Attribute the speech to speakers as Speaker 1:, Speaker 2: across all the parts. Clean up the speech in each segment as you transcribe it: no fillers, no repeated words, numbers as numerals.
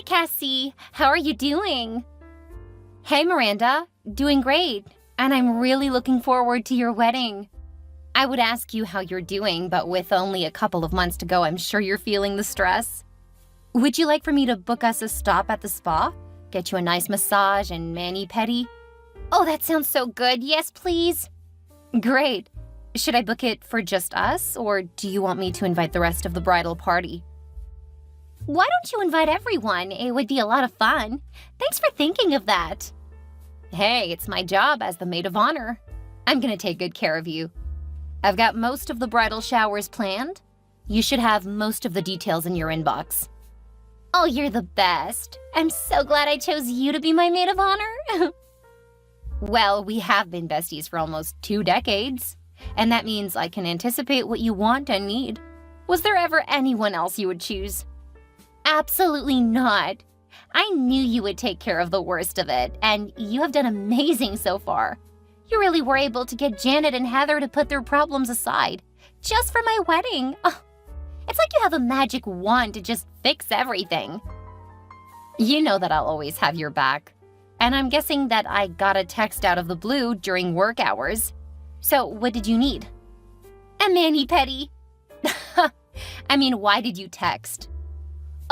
Speaker 1: Hey, Cassie. How are you doing? Hey, Miranda. Doing great. And I'm really looking forward to your wedding. I would ask you how you're doing, but with only a couple of months to go, I'm sure you're feeling the stress. Would you like for me to book us a stop at the spa? Get you a nice massage and mani-pedi? Oh, that sounds so good. Yes, please. Great. Should I book it for just us, or do you want me to invite the rest of the bridal party? Why don't you invite everyone? It would be a lot of fun. Thanks for thinking of that. Hey, it's my job as the maid of honor. I'm gonna take good care of you. I've got most of the bridal showers planned. You should have most of the details in your inbox. Oh, you're the best. I'm so glad I chose you to be my maid of honor. Well, we have been besties for almost 2 decades, and that means I can anticipate what you want and need. Was there ever anyone else you would choose? Absolutely not. I knew you would take care of the worst of it, and you have done amazing so far. You really were able to get Janet and Heather to put their problems aside, just for my wedding. Oh, it's like you have a magic wand to just fix everything. You know that I'll always have your back. And I'm guessing that I got a text out of the blue during work hours. So what did you need? A mani-pedi. I mean, why did you text?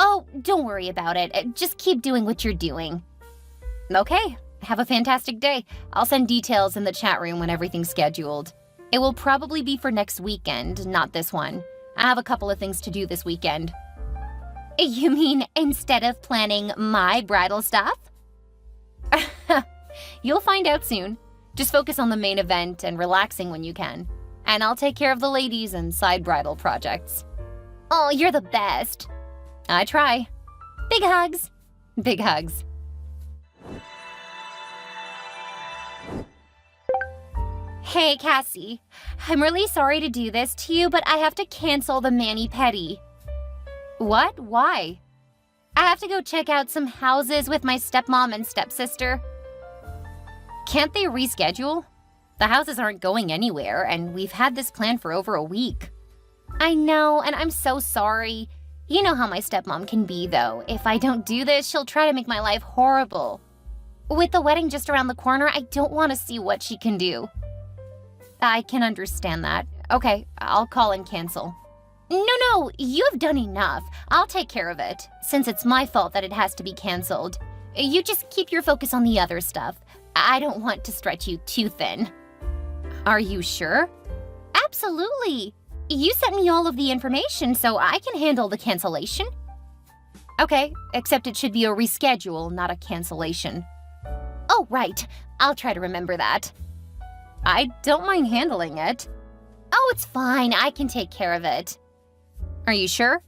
Speaker 1: Oh, don't worry about it. Just keep doing what you're doing. Okay, have a fantastic day. I'll send details in the chat room when everything's scheduled. It will probably be for next weekend, not this one. I have a couple of things to do this weekend. You mean instead of planning my bridal stuff? You'll find out soon. Just focus on the main event and relaxing when you can. And I'll take care of the ladies and side bridal projects. Oh, you're the best. I try. Big hugs. Big hugs. Hey, Cassie. I'm really sorry to do this to you, but I have to cancel the mani-pedi. What? Why? I have to go check out some houses with my stepmom and stepsister. Can't they reschedule? The houses aren't going anywhere, and we've had this plan for over a week. I know, and I'm so sorry. You know how my stepmom can be, though. If I don't do this, she'll try to make my life horrible. With the wedding just around the corner, I don't want to see what she can do. I can understand that. Okay, I'll call and cancel. No, you have done enough. I'll take care of it, since it's my fault that it has to be canceled. You just keep your focus on the other stuff. I don't want to stretch you too thin. Are you sure? Absolutely. You sent me all of the information, so I can handle the cancellation. Okay, except it should be a reschedule, not a cancellation. Oh, right. I'll try to remember that. I don't mind handling it. Oh, it's fine. I can take care of it. Are you sure?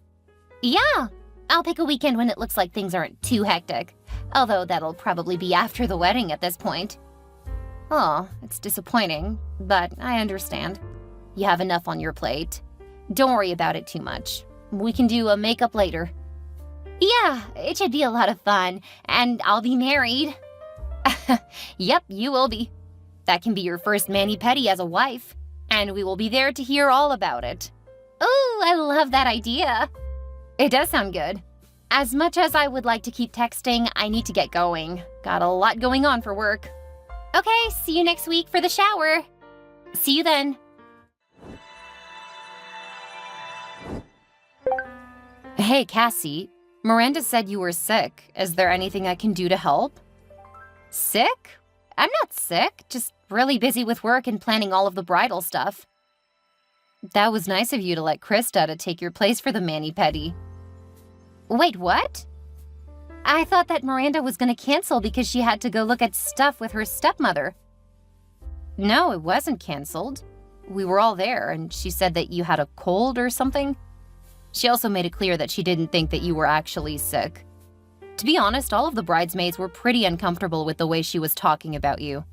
Speaker 1: Yeah. I'll pick a weekend when it looks like things aren't too hectic. Although that'll probably be after the wedding at this point. Oh, it's disappointing, but I understand. You have enough on your plate. Don't worry about it too much. We can do a makeup later. Yeah, it should be a lot of fun, and I'll be married. Yep, you will be. That can be your first mani-pedi as a wife, and we will be there to hear all about it. Ooh, I love that idea. It does sound good. As much as I would like to keep texting, I need to get going. Got a lot going on for work. Okay, see you next week for the shower. See you then. Hey, Cassie. Miranda said you were sick. Is there anything I can do to help? Sick? I'm not sick, just really busy with work and planning all of the bridal stuff. That was nice of you to let Krista to take your place for the mani-pedi. Wait, what? I thought that Miranda was going to cancel because she had to go look at stuff with her stepmother. No, it wasn't canceled. We were all there, and she said that you had a cold or something. She also made it clear that she didn't think that you were actually sick. To be honest, all of the bridesmaids were pretty uncomfortable with the way she was talking about you.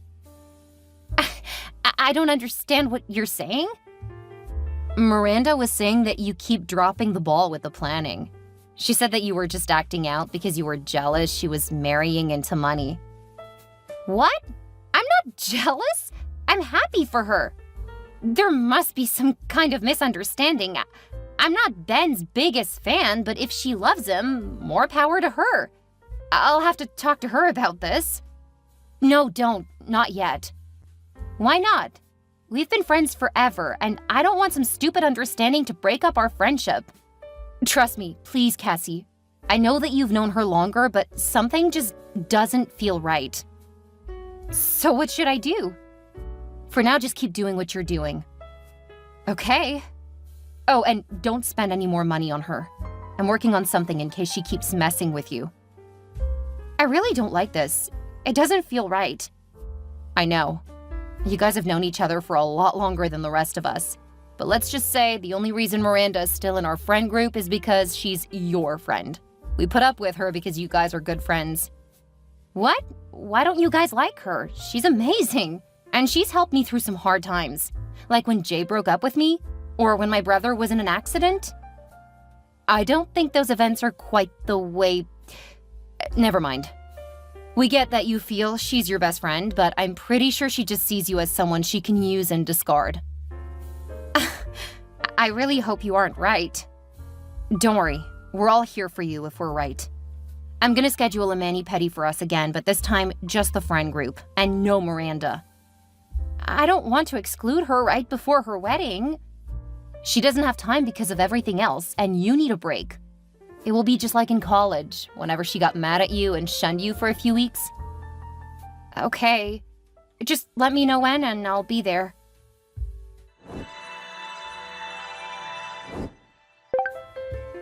Speaker 1: I don't understand what you're saying. Miranda was saying that you keep dropping the ball with the planning. She said that you were just acting out because you were jealous she was marrying into money. What? I'm not jealous. I'm happy for her. There must be some kind of misunderstanding. I'm not Ben's biggest fan, but if she loves him, more power to her. I'll have to talk to her about this. No, don't. Not yet. Why not? We've been friends forever, and I don't want some stupid understanding to break up our friendship. Trust me, please, Cassie. I know that you've known her longer, but something just doesn't feel right. So what should I do? For now, just keep doing what you're doing. Okay. Oh, and don't spend any more money on her. I'm working on something in case she keeps messing with you. I really don't like this. It doesn't feel right. I know. You guys have known each other for a lot longer than the rest of us. But let's just say the only reason Miranda is still in our friend group is because she's your friend. We put up with her because you guys are good friends. What? Why don't you guys like her? She's amazing. And she's helped me through some hard times. Like when Jay broke up with me, or when my brother was in an accident. I don't think those events are quite the way... Never mind. We get that you feel she's your best friend, but I'm pretty sure she just sees you as someone she can use and discard. I really hope you aren't right. Don't worry, we're all here for you if we're right. I'm gonna schedule a mani-pedi for us again, but this time just the friend group, and no Miranda. I don't want to exclude her right before her wedding. She doesn't have time because of everything else, and you need a break. It will be just like in college, whenever she got mad at you and shunned you for a few weeks. Okay. Just let me know when and I'll be there.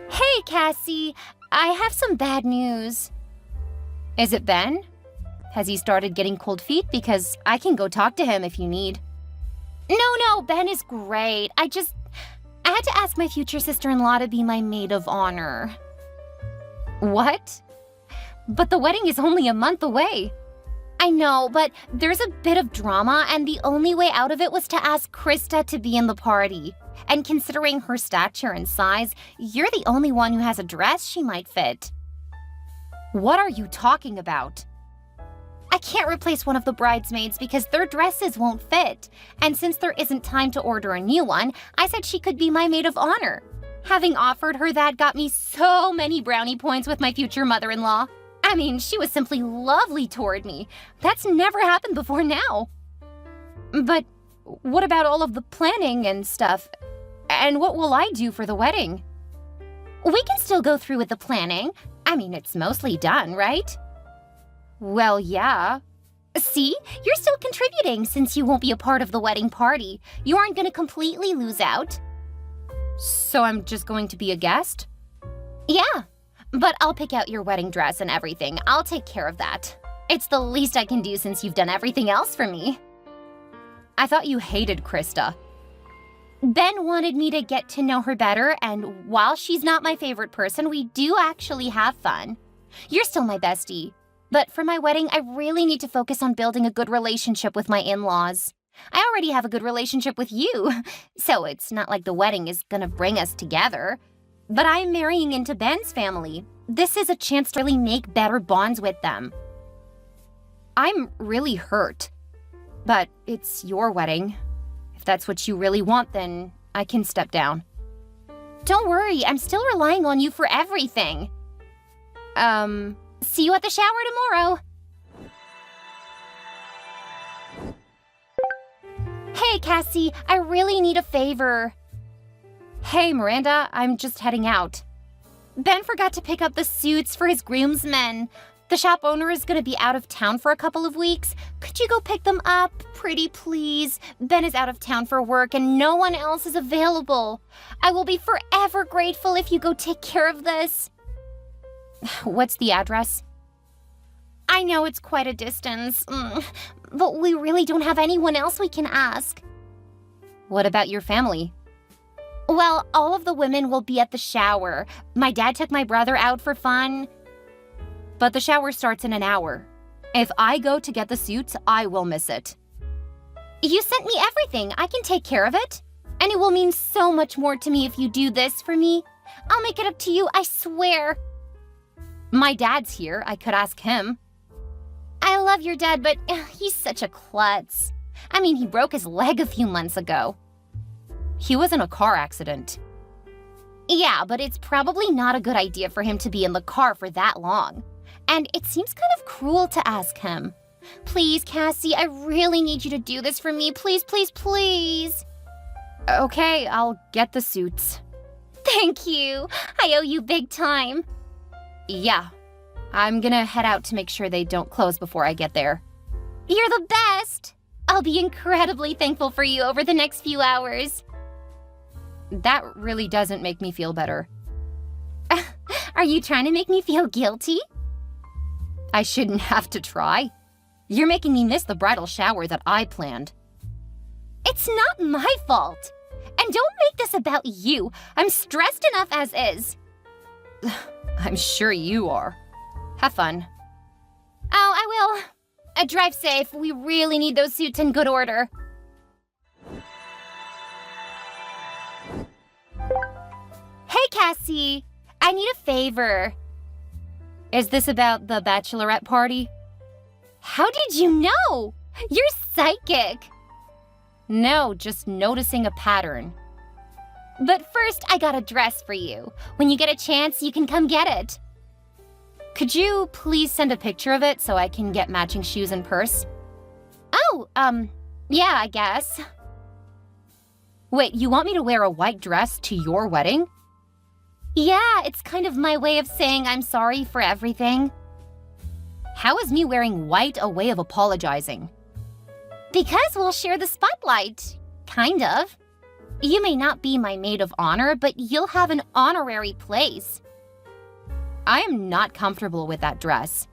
Speaker 1: Hey, Cassie. I have some bad news. Is it Ben? Has he started getting cold feet? Because I can go talk to him if you need. No, Ben is great. I had to ask my future sister-in-law to be my maid of honor. What? But the wedding is only a month away. I know, but there's a bit of drama, and the only way out of it was to ask Krista to be in the party. And considering her stature and size, you're the only one who has a dress she might fit. What are you talking about? I can't replace one of the bridesmaids because their dresses won't fit. And since there isn't time to order a new one, I said she could be my maid of honor. Having offered her that got me so many brownie points with my future mother-in-law. I mean, she was simply lovely toward me. That's never happened before now. But what about all of the planning and stuff? And what will I do for the wedding? We can still go through with the planning. I mean, it's mostly done, right? Well, yeah. See? You're still contributing since you won't be a part of the wedding party. You aren't going to completely lose out. So I'm just going to be a guest? Yeah, but I'll pick out your wedding dress and everything. I'll take care of that. It's the least I can do since you've done everything else for me. I thought you hated Krista. Ben wanted me to get to know her better, and while she's not my favorite person, we do actually have fun. You're still my bestie. But for my wedding, I really need to focus on building a good relationship with my in-laws. I already have a good relationship with you, so it's not like the wedding is gonna bring us together. But I'm marrying into Ben's family. This is a chance to really make better bonds with them. I'm really hurt, but it's your wedding. If that's what you really want, then I can step down. Don't worry, I'm still relying on you for everything. See you at the shower tomorrow. Hey, Cassie, I really need a favor. Hey, Miranda, I'm just heading out. Ben forgot to pick up the suits for his groomsmen. The shop owner is going to be out of town for a couple of weeks. Could you go pick them up? Pretty please. Ben is out of town for work and no one else is available. I will be forever grateful if you go take care of this. What's the address? I know it's quite a distance, but we really don't have anyone else we can ask. What about your family? Well, all of the women will be at the shower. My dad took my brother out for fun. But the shower starts in an hour. If I go to get the suits, I will miss it. You sent me everything. I can take care of it. And it will mean so much more to me if you do this for me. I'll make it up to you, I swear. My dad's here. I could ask him. I love your dad, but he's such a klutz. I mean, he broke his leg a few months ago. He was in a car accident. Yeah, but it's probably not a good idea for him to be in the car for that long. And it seems kind of cruel to ask him. Please, Cassie, I really need you to do this for me. Please, please, please. Okay, I'll get the suits. Thank you. I owe you big time. Yeah, I'm gonna head out to make sure they don't close before I get there. You're the best! I'll be incredibly thankful for you over the next few hours. That really doesn't make me feel better. Are you trying to make me feel guilty? I shouldn't have to try. You're making me miss the bridal shower that I planned. It's not my fault. And don't make this about you. I'm stressed enough as is. I'm sure you are. Have fun. Oh, I will. Drive safe. We really need those suits in good order. Hey, Cassie. I need a favor. Is this about the bachelorette party? How did you know? You're psychic. No, just noticing a pattern. But first, I got a dress for you. When you get a chance, you can come get it. Could you please send a picture of it so I can get matching shoes and purse? Oh, yeah, I guess. Wait, you want me to wear a white dress to your wedding? Yeah, it's kind of my way of saying I'm sorry for everything. How is me wearing white a way of apologizing? Because we'll share the spotlight. Kind of. You may not be my maid of honor, but you'll have an honorary place. I am not comfortable with that dress.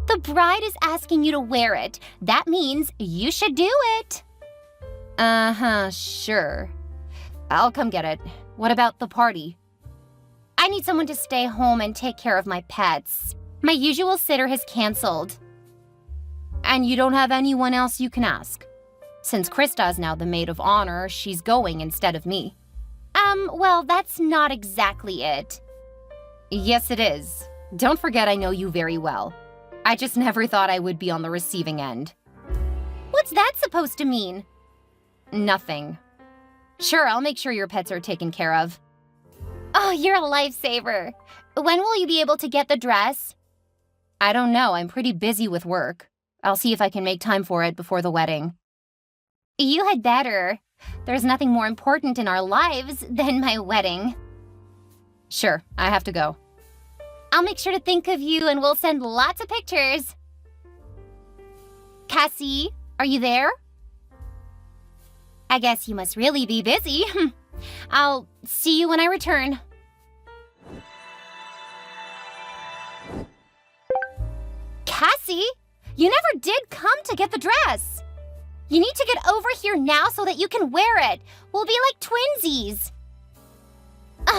Speaker 1: The bride is asking you to wear it. That means you should do it. Uh-huh, sure. I'll come get it. What about the party? I need someone to stay home and take care of my pets. My usual sitter has canceled. And you don't have anyone else you can ask? Since Krista's now the maid of honor, she's going instead of me. Well, that's not exactly it. Yes, it is. Don't forget I know you very well. I just never thought I would be on the receiving end. What's that supposed to mean? Nothing. Sure, I'll make sure your pets are taken care of. Oh, you're a lifesaver. When will you be able to get the dress? I don't know. I'm pretty busy with work. I'll see if I can make time for it before the wedding. You had better. There's nothing more important in our lives than my wedding. Sure, I have to go. I'll make sure to think of you and we'll send lots of pictures. Cassie, are you there? I guess you must really be busy. I'll see you when I return. Cassie, you never did come to get the dress. You need to get over here now so that you can wear it. We'll be like twinsies.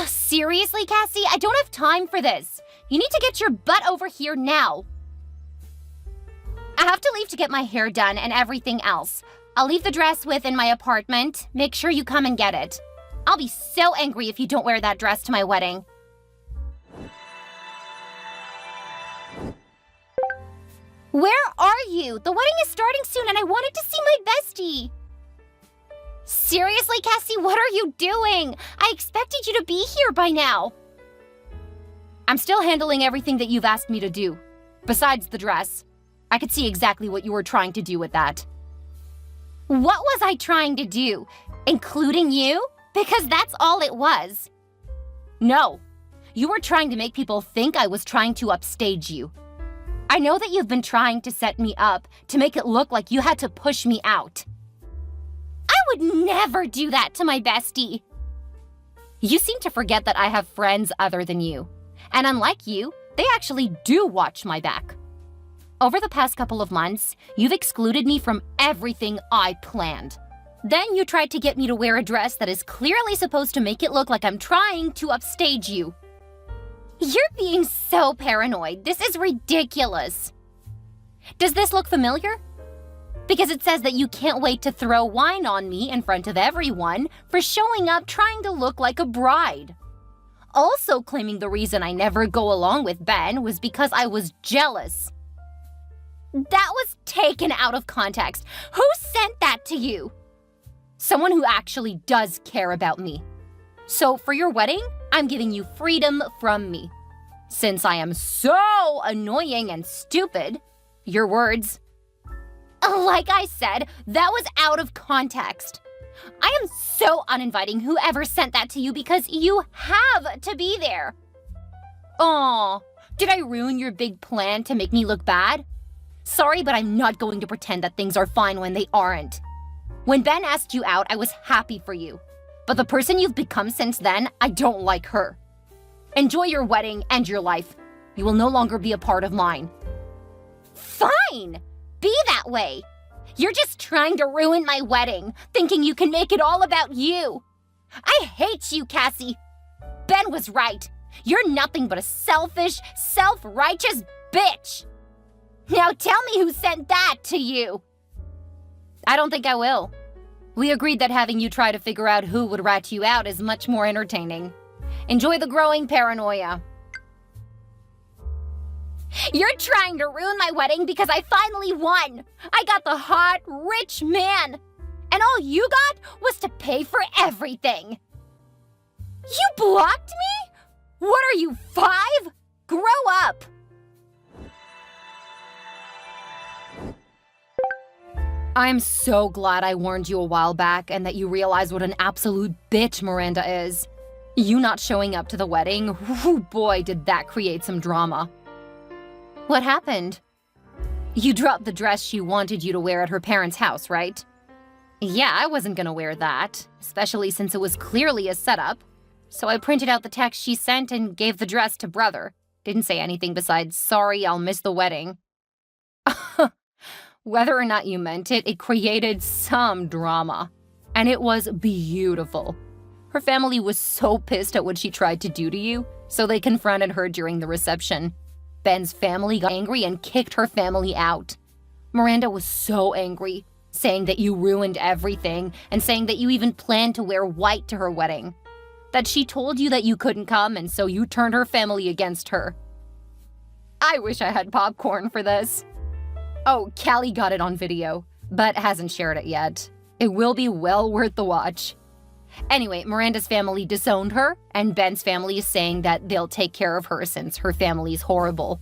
Speaker 1: Seriously, Cassie? I don't have time for this. You need to get your butt over here now. I have to leave to get my hair done and everything else. I'll leave the dress in my apartment. Make sure you come and get it. I'll be so angry if you don't wear that dress to my wedding. Where are you? The wedding is starting soon and I wanted to see my bestie. Seriously, Cassie, what are you doing? I expected you to be here by now. I'm still handling everything that you've asked me to do. Besides the dress. I could see exactly what you were trying to do with that. What was I trying to do? Including you? Because that's all it was. No. You were trying to make people think I was trying to upstage you. I know that you've been trying to set me up to make it look like you had to push me out. I would never do that to my bestie. You seem to forget that I have friends other than you. And unlike you, they actually do watch my back. Over the past couple of months, you've excluded me from everything I planned. Then you tried to get me to wear a dress that is clearly supposed to make it look like I'm trying to upstage you. You're being so paranoid. This is ridiculous. Does this look familiar? Because it says that you can't wait to throw wine on me in front of everyone for showing up trying to look like a bride. Also claiming the reason I never go along with Ben was because I was jealous. That was taken out of context. Who sent that to you? Someone who actually does care about me. So for your wedding, I'm giving you freedom from me. Since I am so annoying and stupid, your words. Like I said, that was out of context. I am so uninviting whoever sent that to you because you have to be there. Aw, did I ruin your big plan to make me look bad? Sorry, but I'm not going to pretend that things are fine when they aren't. When Ben asked you out, I was happy for you. But the person you've become since then, I don't like her. Enjoy your wedding and your life. You will no longer be a part of mine. Fine! Be that way! You're just trying to ruin my wedding, thinking you can make it all about you. I hate you, Cassie. Ben was right. You're nothing but a selfish, self-righteous bitch. Now tell me who sent that to you. I don't think I will. We agreed that having you try to figure out who would rat you out is much more entertaining. Enjoy the growing paranoia. You're trying to ruin my wedding because I finally won. I got the hot, rich man. And all you got was to pay for everything. You blocked me? What are you, 5? Grow up. I'm so glad I warned you a while back and that you realize what an absolute bitch Miranda is. You not showing up to the wedding, whoo boy, did that create some drama. What happened? You dropped the dress she wanted you to wear at her parents' house, right? Yeah, I wasn't gonna wear that, especially since it was clearly a setup. So I printed out the text she sent and gave the dress to brother. Didn't say anything besides, sorry, I'll miss the wedding. Whether or not you meant it, it created some drama. And it was beautiful. Her family was so pissed at what she tried to do to you, so they confronted her during the reception. Ben's family got angry and kicked her family out. Miranda was so angry, saying that you ruined everything and saying that you even planned to wear white to her wedding. That she told you that you couldn't come and so you turned her family against her. I wish I had popcorn for this. Oh, Callie got it on video, but hasn't shared it yet. It will be well worth the watch. Anyway, Miranda's family disowned her, and Ben's family is saying that they'll take care of her since her family's horrible.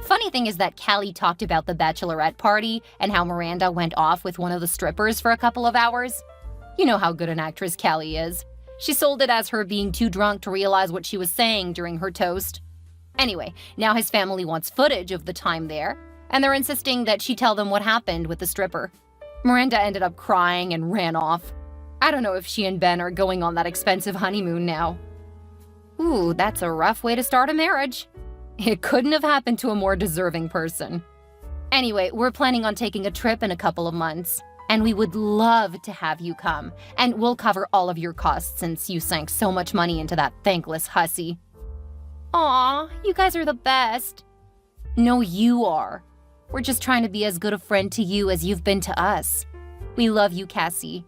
Speaker 1: Funny thing is that Callie talked about the bachelorette party and how Miranda went off with one of the strippers for a couple of hours. You know how good an actress Callie is. She sold it as her being too drunk to realize what she was saying during her toast. Anyway, now his family wants footage of the time there, and they're insisting that she tell them what happened with the stripper. Miranda ended up crying and ran off. I don't know if she and Ben are going on that expensive honeymoon now. Ooh, that's a rough way to start a marriage. It couldn't have happened to a more deserving person. Anyway, we're planning on taking a trip in a couple of months, and we would love to have you come, and we'll cover all of your costs since you sank so much money into that thankless hussy. Aw, you guys are the best. No, you are. We're just trying to be as good a friend to you as you've been to us. We love you, Cassie.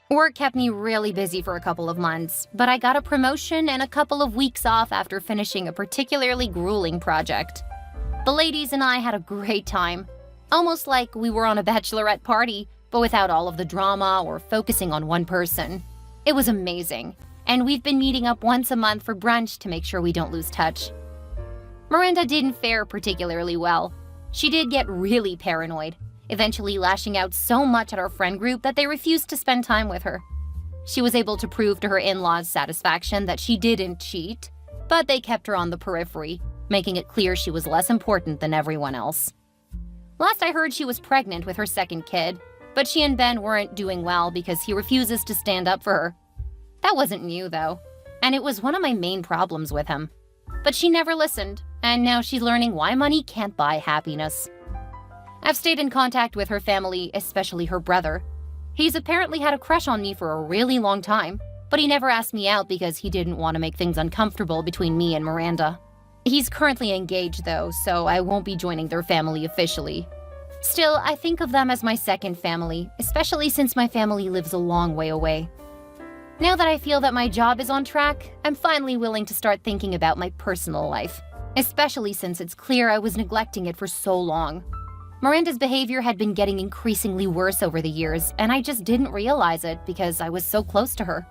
Speaker 1: Work kept me really busy for a couple of months, but I got a promotion and a couple of weeks off after finishing a particularly grueling project. The ladies and I had a great time, almost like we were on a bachelorette party, but without all of the drama or focusing on one person. It was amazing, and we've been meeting up once a month for brunch to make sure we don't lose touch. Miranda didn't fare particularly well. She did get really paranoid, eventually lashing out so much at our friend group that they refused to spend time with her. She was able to prove to her in-laws' satisfaction that she didn't cheat, but they kept her on the periphery, making it clear she was less important than everyone else. Last I heard, she was pregnant with her second kid, but she and Ben weren't doing well because he refuses to stand up for her. That wasn't new, though, and it was one of my main problems with him. But she never listened, and now she's learning why money can't buy happiness. I've stayed in contact with her family, especially her brother. He's apparently had a crush on me for a really long time, but he never asked me out because he didn't want to make things uncomfortable between me and Miranda. He's currently engaged, though, so I won't be joining their family officially. Still, I think of them as my second family, especially since my family lives a long way away. Now that I feel that my job is on track, I'm finally willing to start thinking about my personal life, especially since it's clear I was neglecting it for so long. Miranda's behavior had been getting increasingly worse over the years, and I just didn't realize it because I was so close to her.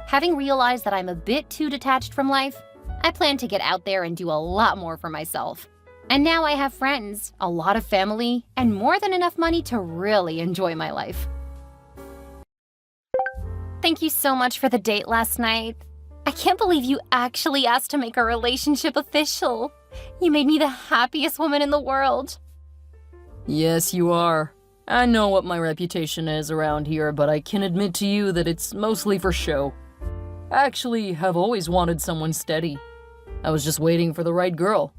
Speaker 1: Having realized that I'm a bit too detached from life, I plan to get out there and do a lot more for myself. And now I have friends, a lot of family, and more than enough money to really enjoy my life. Thank you so much for the date last night. I can't believe you actually asked to make our relationship official. You made me the happiest woman in the world.
Speaker 2: Yes, you are. I know what my reputation is around here, but I can admit to you that it's mostly for show. I actually have always wanted someone steady. I was just waiting for the right girl.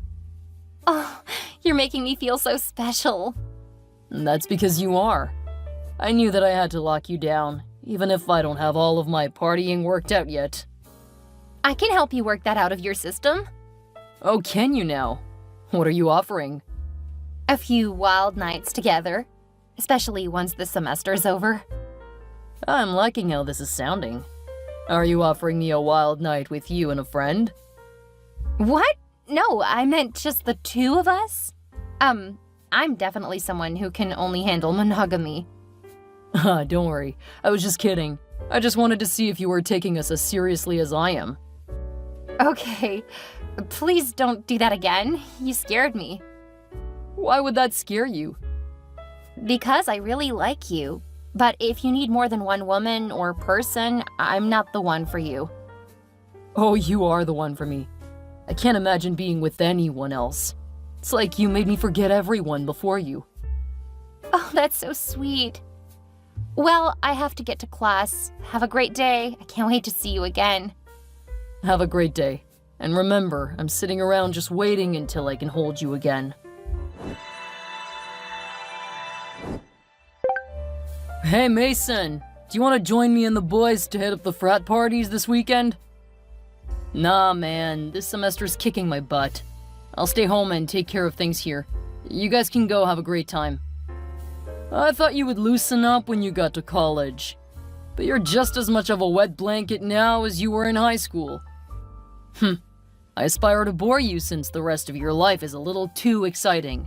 Speaker 1: Oh, you're making me feel so special.
Speaker 2: And that's because you are. I knew that I had to lock you down, even if I don't have all of my partying worked out yet.
Speaker 1: I can help you work that out of your system.
Speaker 2: Oh, can you now? What are you offering?
Speaker 1: A few wild nights together, especially once the semester's over.
Speaker 2: I'm liking how this is sounding. Are you offering me a wild night with you and a friend?
Speaker 1: What? No, I meant just the two of us. I'm definitely someone who can only handle monogamy.
Speaker 2: Don't worry, I was just kidding. I just wanted to see if you were taking us as seriously as I am.
Speaker 1: Okay, please don't do that again. You scared me.
Speaker 2: Why would that scare you?
Speaker 1: Because I really like you. But if you need more than one woman or person, I'm not the one for you.
Speaker 2: Oh, you are the one for me. I can't imagine being with anyone else. It's like you made me forget everyone before you.
Speaker 1: Oh, that's so sweet. Well, I have to get to class. Have a great day. I can't wait to see you again.
Speaker 2: Have a great day. And remember, I'm sitting around just waiting until I can hold you again. Hey Mason, do you want to join me and the boys to hit up the frat parties this weekend? Nah man, this semester's kicking my butt. I'll stay home and take care of things here. You guys can go have a great time. I thought you would loosen up when you got to college. But you're just as much of a wet blanket now as you were in high school. I aspire to bore you since the rest of your life is a little too exciting.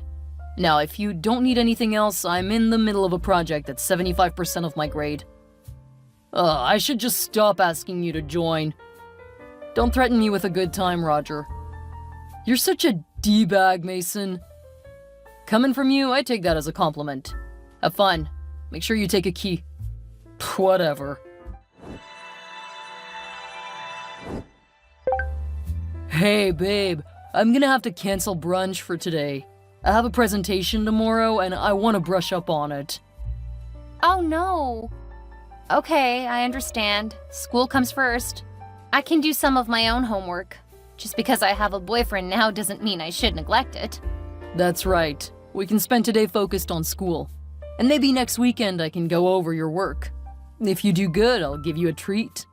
Speaker 2: Now, if you don't need anything else, I'm in the middle of a project that's 75% of my grade. I should just stop asking you to join. Don't threaten me with a good time, Roger. You're such a D-bag, Mason. Coming from you, I take that as a compliment. Have fun. Make sure you take a key. Whatever. Hey, babe. I'm gonna have to cancel brunch for today. I have a presentation tomorrow, and I want to brush up on it.
Speaker 1: Oh no. Okay, I understand. School comes first. I can do some of my own homework. Just because I have a boyfriend now doesn't mean I should neglect it.
Speaker 2: That's right. We can spend today focused on school. And maybe next weekend I can go over your work. If you do good, I'll give you a treat.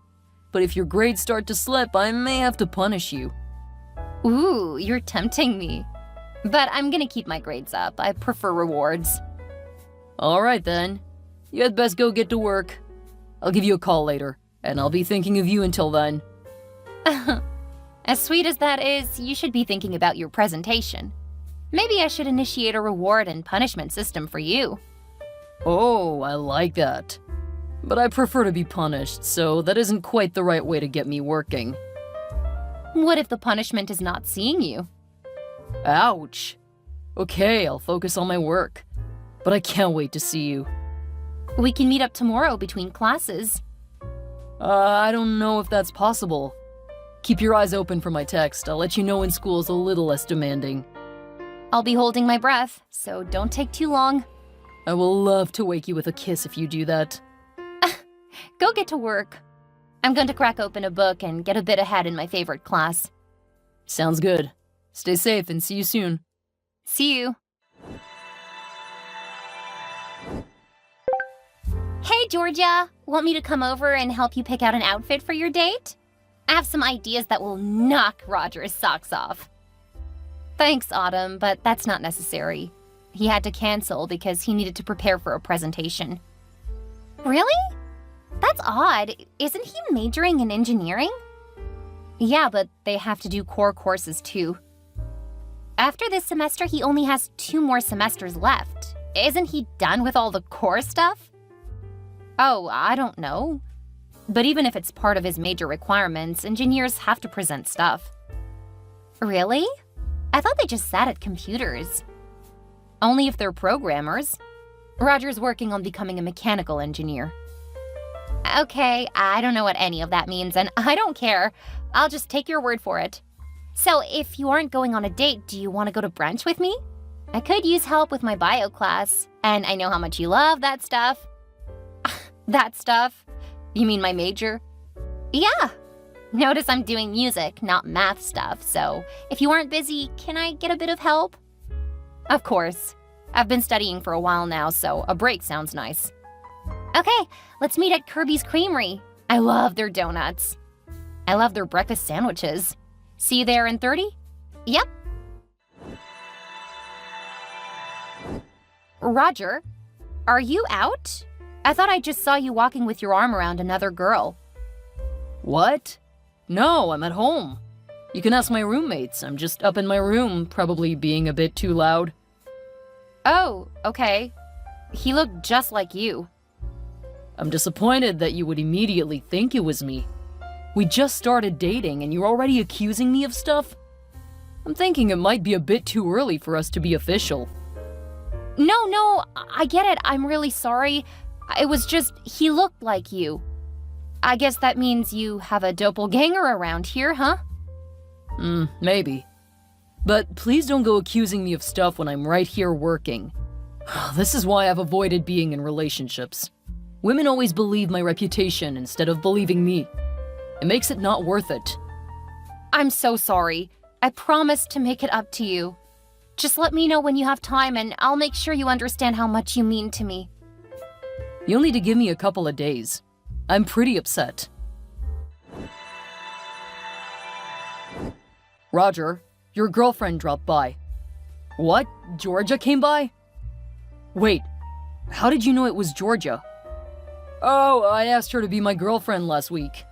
Speaker 2: But if your grades start to slip, I may have to punish you.
Speaker 1: Ooh, you're tempting me. But I'm gonna keep my grades up. I prefer rewards.
Speaker 2: Alright then. You had best go get to work. I'll give you a call later, and I'll be thinking of you until then.
Speaker 1: As sweet as that is, you should be thinking about your presentation. Maybe I should initiate a reward and punishment system for you.
Speaker 2: Oh, I like that. But I prefer to be punished, so that isn't quite the right way to get me working.
Speaker 1: What if the punishment is not seeing you?
Speaker 2: Ouch. Okay, I'll focus on my work. But I can't wait to see you.
Speaker 1: We can meet up tomorrow between classes.
Speaker 2: I don't know if that's possible. Keep your eyes open for my text. I'll let you know when school's a little less demanding.
Speaker 1: I'll be holding my breath, so don't take too long.
Speaker 2: I will love to wake you with a kiss if you do that.
Speaker 1: Go get to work. I'm going to crack open a book and get a bit ahead in my favorite class.
Speaker 2: Sounds good. Stay safe and see you soon.
Speaker 1: See you. Hey, Georgia. Want me to come over and help you pick out an outfit for your date? I have some ideas that will knock Roger's socks off. Thanks, Autumn, but that's not necessary. He had to cancel because he needed to prepare for a presentation. Really? That's odd. Isn't he majoring in engineering? Yeah, but they have to do core courses too. After this semester, he only has 2 more semesters left. Isn't he done with all the core stuff? Oh, I don't know. But even if it's part of his major requirements, engineers have to present stuff. Really? I thought they just sat at computers. Only if they're programmers. Roger's working on becoming a mechanical engineer. Okay, I don't know what any of that means, and I don't care. I'll just take your word for it. So, if you aren't going on a date, do you want to go to brunch with me? I could use help with my bio class, and I know how much you love that stuff. That stuff? You mean my major? Yeah. Notice I'm doing music, not math stuff, so if you aren't busy, can I get a bit of help? Of course. I've been studying for a while now, so a break sounds nice. Okay, let's meet at Kirby's Creamery. I love their donuts. I love their breakfast sandwiches. See you there in 30? Yep. Roger, are you out? I thought I just saw you walking with your arm around another girl.
Speaker 2: What? No, I'm at home. You can ask my roommates. I'm just up in my room, probably being a bit too loud.
Speaker 1: Oh, okay. He looked just like you.
Speaker 2: I'm disappointed that you would immediately think it was me. We just started dating and you're already accusing me of stuff? I'm thinking it might be a bit too early for us to be official.
Speaker 1: No, I get it. I'm really sorry. It was just, he looked like you. I guess that means you have a doppelganger around here, huh?
Speaker 2: Maybe. But please don't go accusing me of stuff when I'm right here working. This is why I've avoided being in relationships. Women always believe my reputation instead of believing me. It makes it not worth it.
Speaker 1: I'm so sorry. I promise to make it up to you. Just let me know when you have time and I'll make sure you understand how much you mean to me.
Speaker 2: You'll need to give me a couple of days. I'm pretty upset. Roger, your girlfriend dropped by. What? Georgia came by? Wait, how did you know it was Georgia? Oh, I asked her to be my girlfriend last week.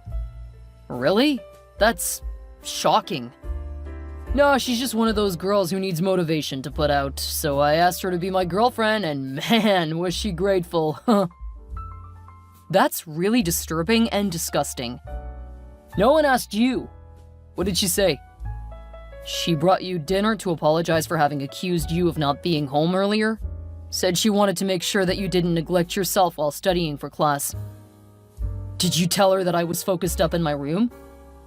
Speaker 2: Really? That's shocking. No, she's just one of those girls who needs motivation to put out, so I asked her to be my girlfriend, and man, was she grateful. That's really disturbing and disgusting. No one asked you. What did she say? She brought you dinner to apologize for having accused you of not being home earlier? Said she wanted to make sure that you didn't neglect yourself while studying for class. Did you tell her that I was focused up in my room?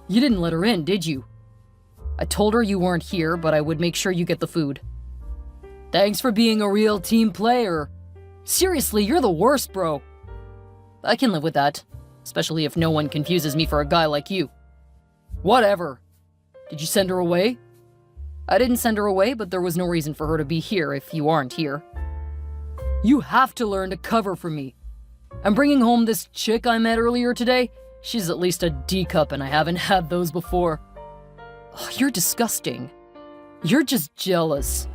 Speaker 2: You didn't let her in, did you? I told her you weren't here, but I would make sure you get the food. Thanks for being a real team player. Seriously, you're the worst, bro. I can live with that, especially if no one confuses me for a guy like you. Whatever. Did you send her away? I didn't send her away, but there was no reason for her to be here if you aren't here. You have to learn to cover for me. I'm bringing home this chick I met earlier today. She's at least a D cup and I haven't had those before. Oh, you're disgusting. You're just jealous.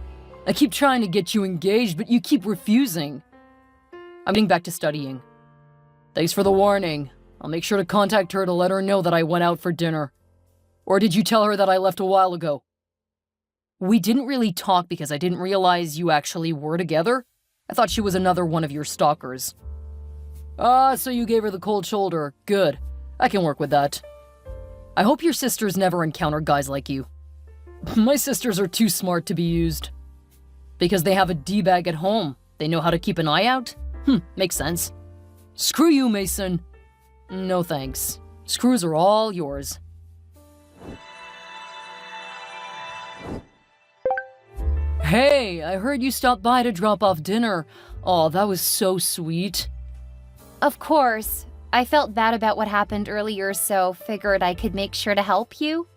Speaker 2: I keep trying to get you engaged, but you keep refusing. I'm getting back to studying. Thanks for the warning. I'll make sure to contact her to let her know that I went out for dinner. Or did you tell her that I left a while ago? We didn't really talk because I didn't realize you actually were together. I thought she was another one of your stalkers. Ah, so you gave her the cold shoulder. Good. I can work with that. I hope your sisters never encounter guys like you. My sisters are too smart to be used. Because they have a D-bag at home. They know how to keep an eye out? Makes sense. Screw you, Mason. No thanks. Screws are all yours. Hey, I heard you stopped by to drop off dinner. Oh, that was so sweet.
Speaker 1: Of course. I felt bad about what happened earlier, so figured I could make sure to help you.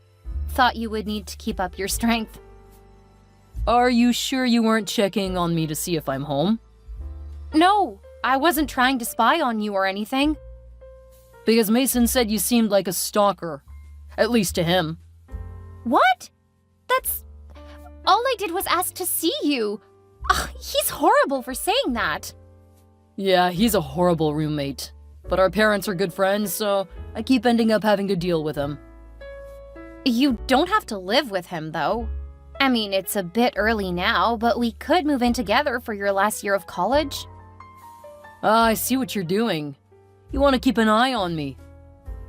Speaker 1: Thought you would need to keep up your strength.
Speaker 2: Are you sure you weren't checking on me to see if I'm home?
Speaker 1: No, I wasn't trying to spy on you or anything.
Speaker 2: Because Mason said you seemed like a stalker. At least to him.
Speaker 1: What? That's... All I did was ask to see you. Ugh, he's horrible for saying that.
Speaker 2: Yeah, he's a horrible roommate. But our parents are good friends, so I keep ending up having to deal with him.
Speaker 1: You don't have to live with him, though. I mean, it's a bit early now, but we could move in together for your last year of college.
Speaker 2: I see what you're doing. You want to keep an eye on me.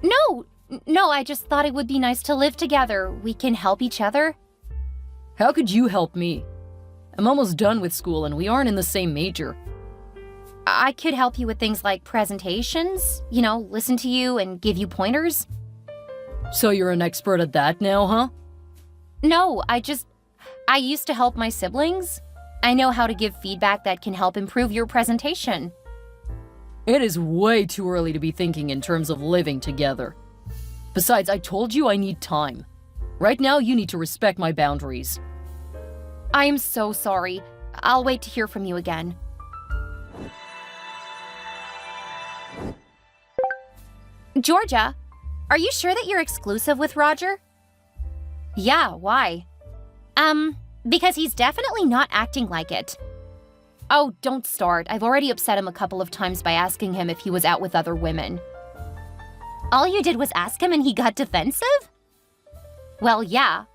Speaker 1: No, I just thought it would be nice to live together. We can help each other.
Speaker 2: How could you help me? I'm almost done with school and we aren't in the same major.
Speaker 1: I could help you with things like presentations, listen to you and give you pointers.
Speaker 2: So you're an expert at that now, huh?
Speaker 1: No, I used to help my siblings. I know how to give feedback that can help improve your presentation.
Speaker 2: It is way too early to be thinking in terms of living together. Besides, I told you I need time. Right now, you need to respect my boundaries.
Speaker 1: I am so sorry. I'll wait to hear from you again. Georgia, are you sure that you're exclusive with Roger? Yeah, why? Because he's definitely not acting like it. Oh, don't start. I've already upset him a couple of times by asking him if he was out with other women. All you did was ask him and he got defensive? Well, yeah.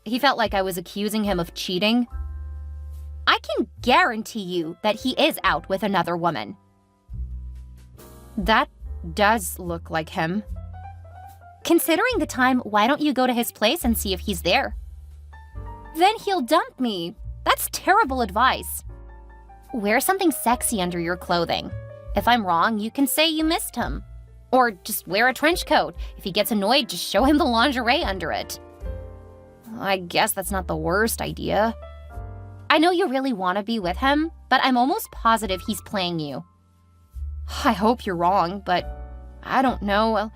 Speaker 1: He felt like I was accusing him of cheating. I can guarantee you that he is out with another woman. That does look like him. Considering the time, why don't you go to his place and see if he's there? Then he'll dump me. That's terrible advice. Wear something sexy under your clothing. If I'm wrong, you can say you missed him. Or just wear a trench coat. If he gets annoyed, just show him the lingerie under it. I guess that's not the worst idea. I know you really want to be with him, but I'm almost positive he's playing you. I hope you're wrong, but I don't know.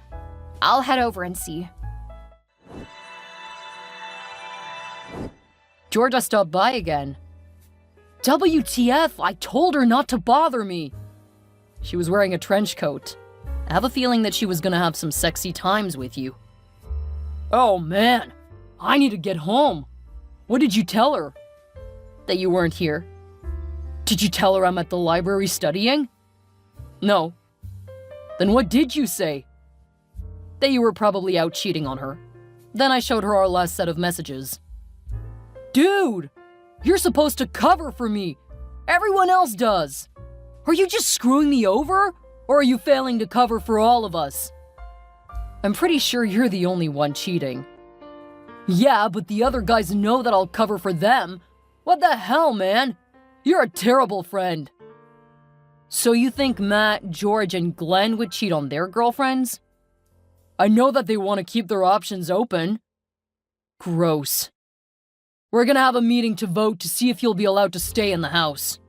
Speaker 1: I'll head over and see.
Speaker 2: Georgia stopped by again. WTF, I told her not to bother me. She was wearing a trench coat. I have a feeling that she was gonna have some sexy times with you. Oh man, I need to get home. What did you tell her? That you weren't here? Did you tell her I'm at the library studying? No. Then what did you say? That you were probably out cheating on her. Then I showed her our last set of messages. Dude! You're supposed to cover for me! Everyone else does! Are you just screwing me over? Or are you failing to cover for all of us? I'm pretty sure you're the only one cheating. Yeah, but the other guys know that I'll cover for them. What the hell, man? You're a terrible friend. So you think Matt, George, and Glenn would cheat on their girlfriends? I know that they want to keep their options open. Gross. We're gonna have a meeting to vote to see if you'll be allowed to stay in the house.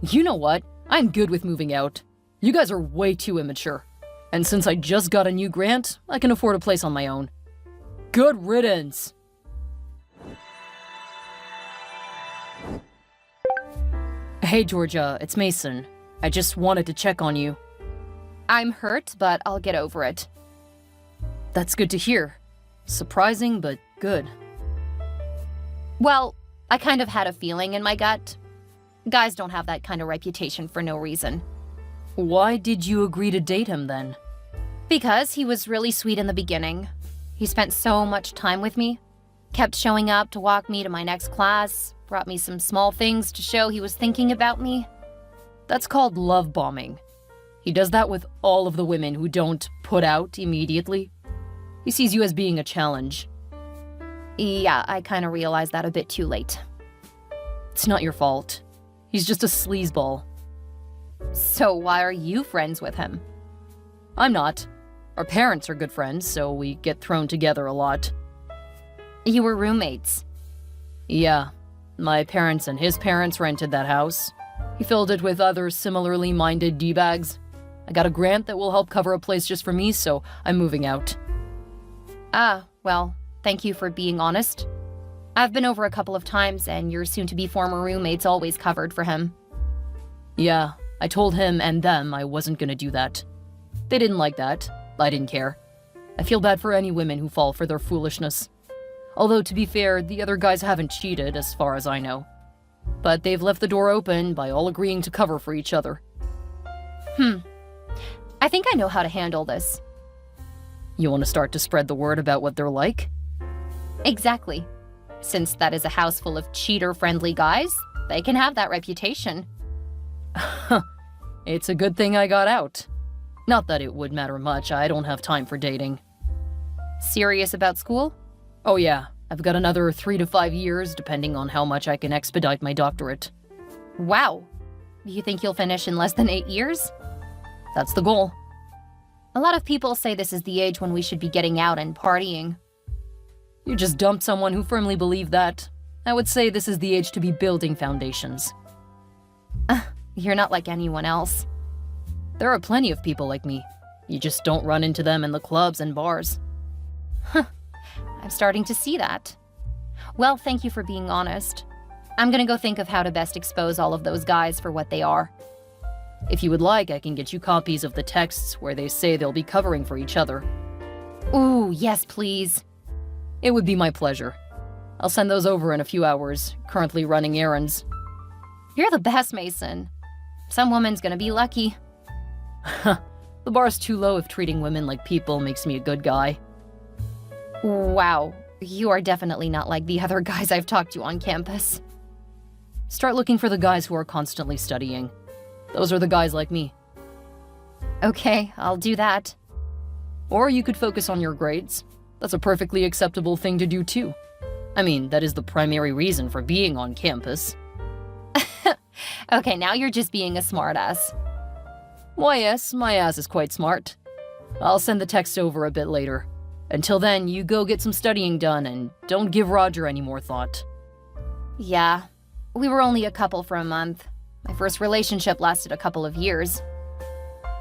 Speaker 2: You know what? I'm good with moving out. You guys are way too immature. And since I just got a new grant, I can afford a place on my own. Good riddance. Hey Georgia, it's Mason. I just wanted to check on you.
Speaker 1: I'm hurt, but I'll get over it.
Speaker 2: That's good to hear. Surprising, but good.
Speaker 1: Well, I kind of had a feeling in my gut. Guys don't have that kind of reputation for no reason.
Speaker 2: Why did you agree to date him then?
Speaker 1: Because he was really sweet in the beginning. He spent so much time with me. Kept showing up to walk me to my next class. Brought me some small things to show he was thinking about me.
Speaker 2: That's called love bombing. He does that with all of the women who don't put out immediately. He sees you as being a challenge.
Speaker 1: Yeah, I kind of realized that a bit too late.
Speaker 2: It's not your fault. He's just a sleazeball.
Speaker 1: So why are you friends with him?
Speaker 2: I'm not. Our parents are good friends, so we get thrown together a lot.
Speaker 1: You were roommates?
Speaker 2: Yeah. My parents and his parents rented that house. He filled it with other similarly minded D-bags. I got a grant that will help cover a place just for me, so I'm moving out.
Speaker 1: Ah, well, thank you for being honest. I've been over a couple of times, and your soon-to-be former roommates always covered for him.
Speaker 2: Yeah, I told him and them I wasn't gonna do that. They didn't like that. I didn't care. I feel bad for any women who fall for their foolishness. Although, to be fair, the other guys haven't cheated, as far as I know. But they've left the door open by all agreeing to cover for each other.
Speaker 1: I think I know how to handle this.
Speaker 2: You want to start to spread the word about what they're like?
Speaker 1: Exactly. Since that is a house full of cheater-friendly guys, they can have that reputation.
Speaker 2: It's a good thing I got out. Not that it would matter much, I don't have time for dating.
Speaker 1: Serious about school?
Speaker 2: Oh yeah, I've got another 3 to 5 years, depending on how much I can expedite my doctorate.
Speaker 1: Wow. You think you'll finish in less than 8 years?
Speaker 2: That's the goal.
Speaker 1: A lot of people say this is the age when we should be getting out and partying.
Speaker 2: You just dumped someone who firmly believed that. I would say this is the age to be building foundations.
Speaker 1: You're not like anyone else.
Speaker 2: There are plenty of people like me. You just don't run into them in the clubs and bars.
Speaker 1: I'm starting to see that. Well, thank you for being honest. I'm gonna go think of how to best expose all of those guys for what they are.
Speaker 2: If you would like, I can get you copies of the texts where they say they'll be covering for each other.
Speaker 1: Ooh, yes, please.
Speaker 2: It would be my pleasure. I'll send those over in a few hours, currently running errands.
Speaker 1: You're the best, Mason. Some woman's gonna be lucky.
Speaker 2: The bar's too low if treating women like people makes me a good guy.
Speaker 1: Wow, you are definitely not like the other guys I've talked to on campus.
Speaker 2: Start looking for the guys who are constantly studying. Those are the guys like me.
Speaker 1: Okay, I'll do that.
Speaker 2: Or you could focus on your grades. That's a perfectly acceptable thing to do too. I mean, that is the primary reason for being on campus.
Speaker 1: Okay, now you're just being a smartass.
Speaker 2: Why yes, my ass is quite smart. I'll send the text over a bit later. Until then, you go get some studying done and don't give Roger any more thought.
Speaker 1: Yeah, we were only a couple for a month. My first relationship lasted a couple of years.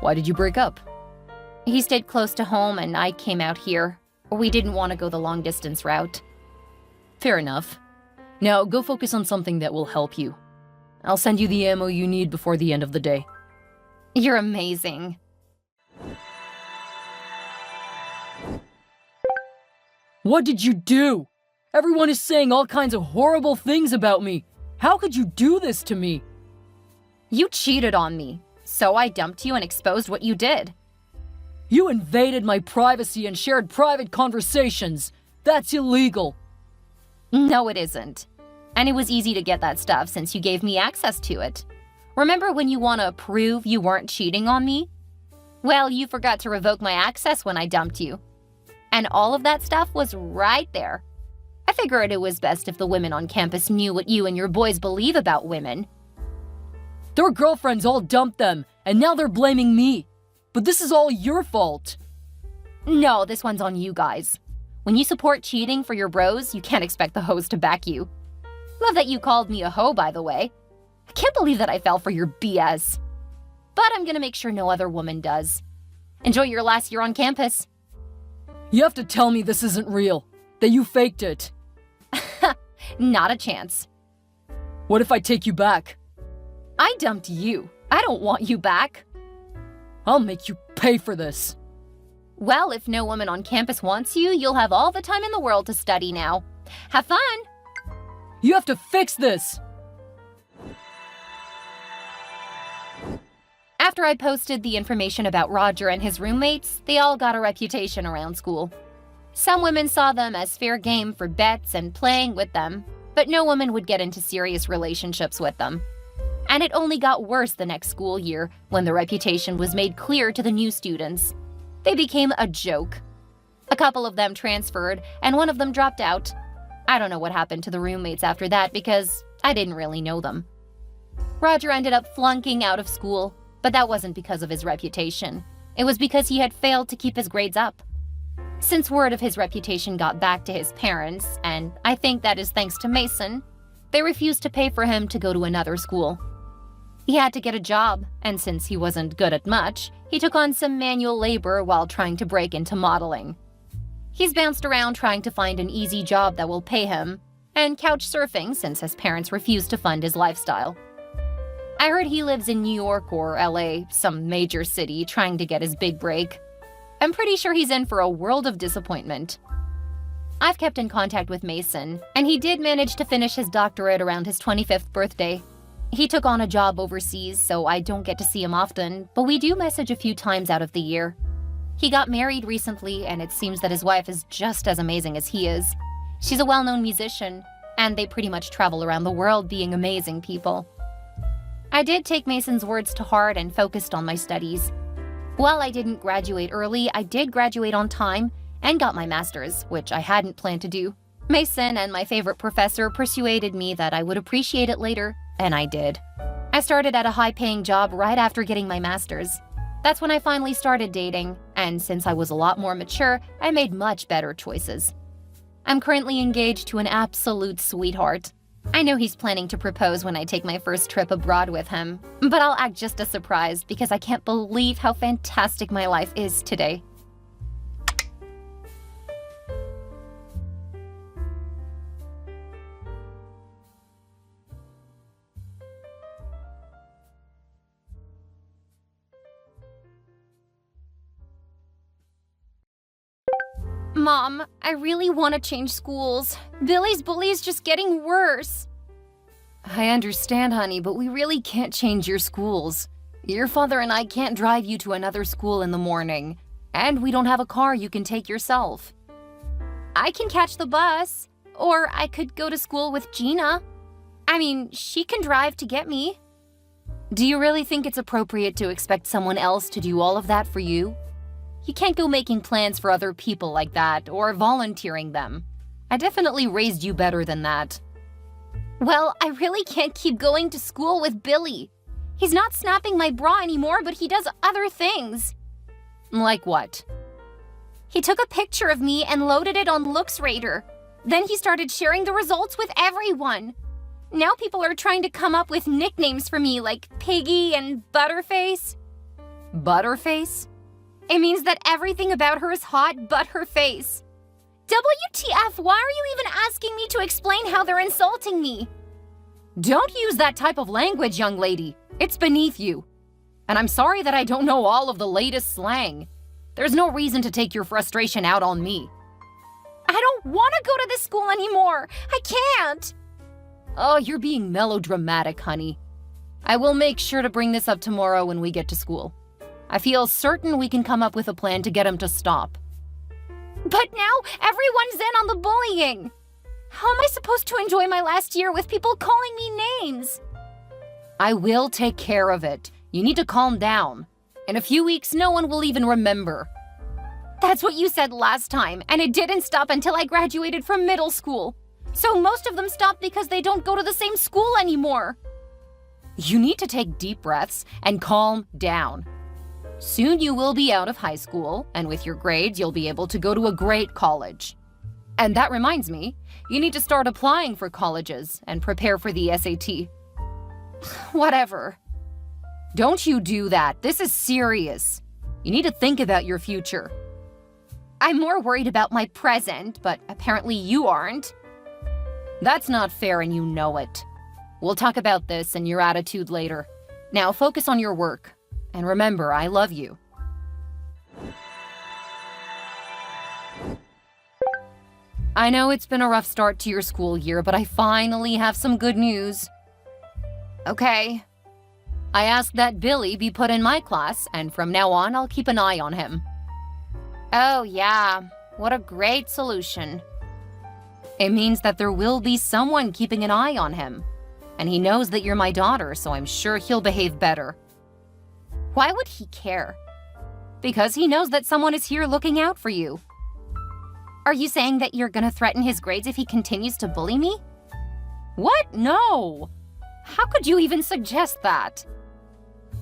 Speaker 2: Why did you break up?
Speaker 1: He stayed close to home and I came out here. We didn't want to go the long-distance route.
Speaker 2: Fair enough. Now go focus on something that will help you. I'll send you the ammo you need before the end of the day.
Speaker 1: You're amazing.
Speaker 2: What did you do? Everyone is saying all kinds of horrible things about me. How could you do this to me?
Speaker 1: You cheated on me, so I dumped you and exposed what you did.
Speaker 2: You invaded my privacy and shared private conversations. That's illegal.
Speaker 1: No, it isn't. And it was easy to get that stuff since you gave me access to it. Remember when you want to prove you weren't cheating on me? Well, you forgot to revoke my access when I dumped you. And all of that stuff was right there. I figured it was best if the women on campus knew what you and your boys believe about women.
Speaker 2: Their girlfriends all dumped them, and now they're blaming me. But this is all your fault.
Speaker 1: No, this one's on you guys. When you support cheating for your bros, you can't expect the hoes to back you. Love that you called me a hoe, by the way. I can't believe that I fell for your BS. But I'm gonna make sure no other woman does. Enjoy your last year on campus.
Speaker 2: You have to tell me this isn't real, that you faked it.
Speaker 1: Not a chance.
Speaker 2: What if I take you back?
Speaker 1: I dumped you. I don't want you back.
Speaker 2: I'll make you pay for this.
Speaker 1: Well, if no woman on campus wants you, you'll have all the time in the world to study now. Have fun!
Speaker 2: You have to fix this!
Speaker 1: After I posted the information about Roger and his roommates, they all got a reputation around school. Some women saw them as fair game for bets and playing with them, but no woman would get into serious relationships with them. And it only got worse the next school year when the reputation was made clear to the new students. They became a joke. A couple of them transferred, and one of them dropped out. I don't know what happened to the roommates after that because I didn't really know them. Roger ended up flunking out of school, but that wasn't because of his reputation. It was because he had failed to keep his grades up. Since word of his reputation got back to his parents, and I think that is thanks to Mason, they refused to pay for him to go to another school. He had to get a job, and since he wasn't good at much, he took on some manual labor while trying to break into modeling. He's bounced around trying to find an easy job that will pay him, and couch surfing since his parents refused to fund his lifestyle. I heard he lives in New York or LA, some major city, trying to get his big break. I'm pretty sure he's in for a world of disappointment. I've kept in contact with Mason, and he did manage to finish his doctorate around his 25th birthday. He took on a job overseas, so I don't get to see him often, but we do message a few times out of the year. He got married recently, and it seems that his wife is just as amazing as he is. She's a well-known musician, and they pretty much travel around the world being amazing people. I did take Mason's words to heart and focused on my studies. While I didn't graduate early, I did graduate on time and got my master's, which I hadn't planned to do. Mason and my favorite professor persuaded me that I would appreciate it later, and I did. I started at a high-paying job right after getting my master's. That's when I finally started dating, and since I was a lot more mature, I made much better choices. I'm currently engaged to an absolute sweetheart. I know he's planning to propose when I take my first trip abroad with him, but I'll act just as surprised because I can't believe how fantastic my life is today. Mom, I really want to change schools. Billy's bully is just getting worse. I understand, honey, but we really can't change your schools. Your father and I can't drive you to another school in the morning, and we don't have a car you can take yourself. I can catch the bus, or I could go to school with Gina. I mean, she can drive to get me. Do you really think it's appropriate to expect someone else to do all of that for you? You can't go making plans for other people like that, or volunteering them. I definitely raised you better than that. Well, I really can't keep going to school with Billy. He's not snapping my bra anymore, but he does other things. Like what? He took a picture of me and loaded it on LooksRadar. Then he started sharing the results with everyone. Now people are trying to come up with nicknames for me like Piggy and Butterface. Butterface? It means that everything about her is hot but her face. WTF, why are you even asking me to explain how they're insulting me? Don't use that type of language, young lady. It's beneath you. And I'm sorry that I don't know all of the latest slang. There's no reason to take your frustration out on me. I don't want to go to this school anymore. I can't. Oh, you're being melodramatic, honey. I will make sure to bring this up tomorrow when we get to school. I feel certain we can come up with a plan to get him to stop. But now everyone's in on the bullying. How am I supposed to enjoy my last year with people calling me names? I will take care of it. You need to calm down. In a few weeks, no one will even remember. That's what you said last time, and it didn't stop until I graduated from middle school. So most of them stopped because they don't go to the same school anymore. You need to take deep breaths and calm down. Soon you will be out of high school, and with your grades, you'll be able to go to a great college. And that reminds me, you need to start applying for colleges and prepare for the SAT. Whatever. Don't you do that. This is serious. You need to think about your future. I'm more worried about my present, but apparently you aren't. That's not fair and you know it. We'll talk about this and your attitude later. Now focus on your work. And remember, I love you. I know it's been a rough start to your school year, but I finally have some good news. Okay. I asked that Billy be put in my class, and from now on, I'll keep an eye on him. Oh, yeah. What a great solution. It means that there will be someone keeping an eye on him. And he knows that you're my daughter, so I'm sure he'll behave better. Why would he care? Because he knows that someone is here looking out for you. Are you saying that you're gonna threaten his grades if he continues to bully me? What? No! How could you even suggest that?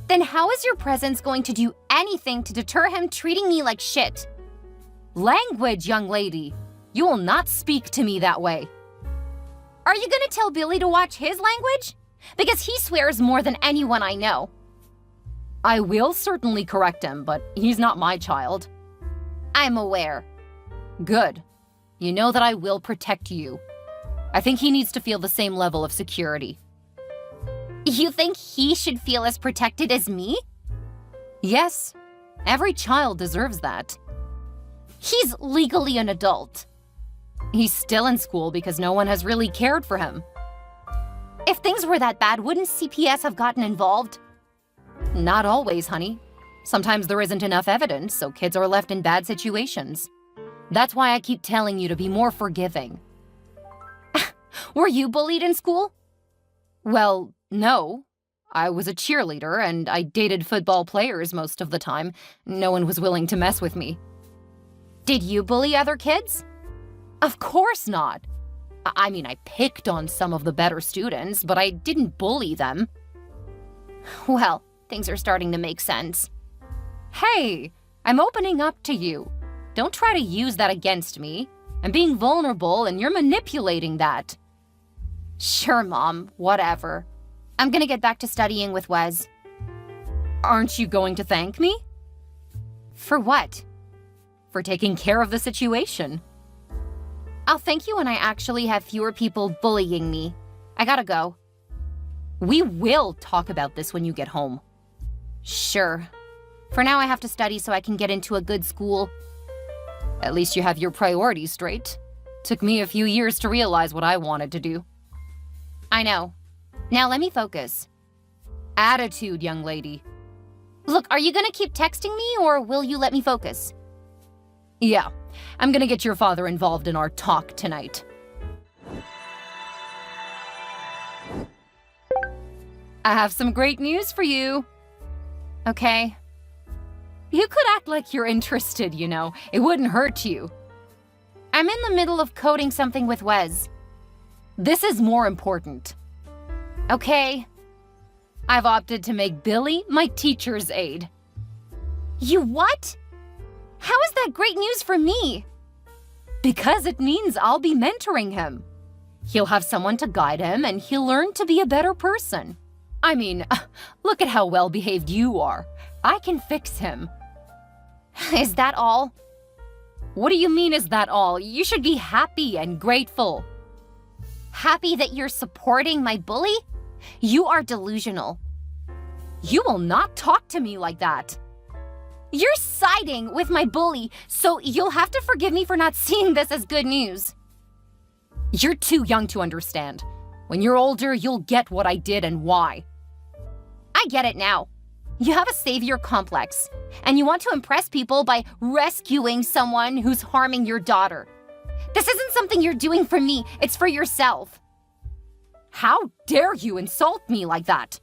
Speaker 1: Then how is your presence going to do anything to deter him treating me like shit? Language, young lady. You will not speak to me that way. Are you gonna tell Billy to watch his language? Because he swears more than anyone I know. I will certainly correct him, but he's not my child. I'm aware. Good. You know that I will protect you. I think he needs to feel the same level of security. You think he should feel as protected as me? Yes. Every child deserves that. He's legally an adult. He's still in school because no one has really cared for him. If things were that bad, wouldn't CPS have gotten involved? Not always, honey. Sometimes there isn't enough evidence, so kids are left in bad situations. That's why I keep telling you to be more forgiving. Were you bullied in school?
Speaker 2: Well, no. I was a cheerleader and I dated football players most of the time. No one was willing to mess with me.
Speaker 1: Did you bully other kids?
Speaker 2: Of course not. I mean, I picked on some of the better students, but I didn't bully them.
Speaker 1: Well, things are starting to make sense.
Speaker 2: Hey, I'm opening up to you. Don't try to use that against me. I'm being vulnerable and you're manipulating that.
Speaker 1: Sure, Mom, whatever. I'm gonna get back to studying with Wes.
Speaker 2: Aren't you going to thank me?
Speaker 1: For what?
Speaker 2: For taking care of the situation.
Speaker 1: I'll thank you when I actually have fewer people bullying me. I gotta go.
Speaker 2: We will talk about this when you get home.
Speaker 1: Sure. For now, I have to study so I can get into a good school.
Speaker 2: At least you have your priorities straight. Took me a few years to realize what I wanted to do.
Speaker 1: I know. Now let me focus.
Speaker 2: Attitude, young lady.
Speaker 1: Look, are you gonna keep texting me or will you let me focus?
Speaker 2: Yeah, I'm gonna get your father involved in our talk tonight. I have some great news for you.
Speaker 1: Okay.
Speaker 2: You could act like you're interested, you know. It wouldn't hurt you.
Speaker 1: I'm in the middle of coding something with Wes.
Speaker 2: This is more important.
Speaker 1: Okay.
Speaker 2: I've opted to make Billy my teacher's aide.
Speaker 1: You what? How is that great news for me?
Speaker 2: Because it means I'll be mentoring him. He'll have someone to guide him and he'll learn to be a better person. I mean, look at how well behaved you are. I can fix him.
Speaker 1: Is that all?
Speaker 2: What do you mean, is that all? You should be happy and grateful.
Speaker 1: Happy that you're supporting my bully? You are delusional.
Speaker 2: You will not talk to me like that.
Speaker 1: You're siding with my bully, so you'll have to forgive me for not seeing this as good news.
Speaker 2: You're too young to understand. When you're older, you'll get what I did and why.
Speaker 1: I get it now. You have a savior complex, and you want to impress people by rescuing someone who's harming your daughter. This isn't something you're doing for me, it's for yourself.
Speaker 2: How dare you insult me like that?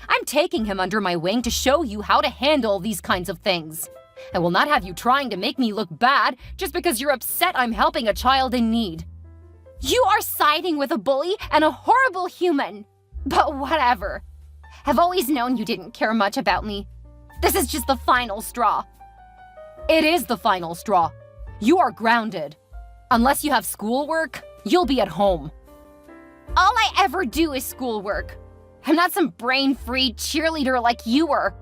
Speaker 2: I'm taking him under my wing to show you how to handle these kinds of things. I will not have you trying to make me look bad just because you're upset I'm helping a child in need.
Speaker 1: You are siding with a bully and a horrible human. But whatever. I've always known you didn't care much about me. This is just the final straw.
Speaker 2: It is the final straw. You are grounded. Unless you have schoolwork, you'll be at home.
Speaker 1: All I ever do is schoolwork. I'm not some brain-free cheerleader like you were.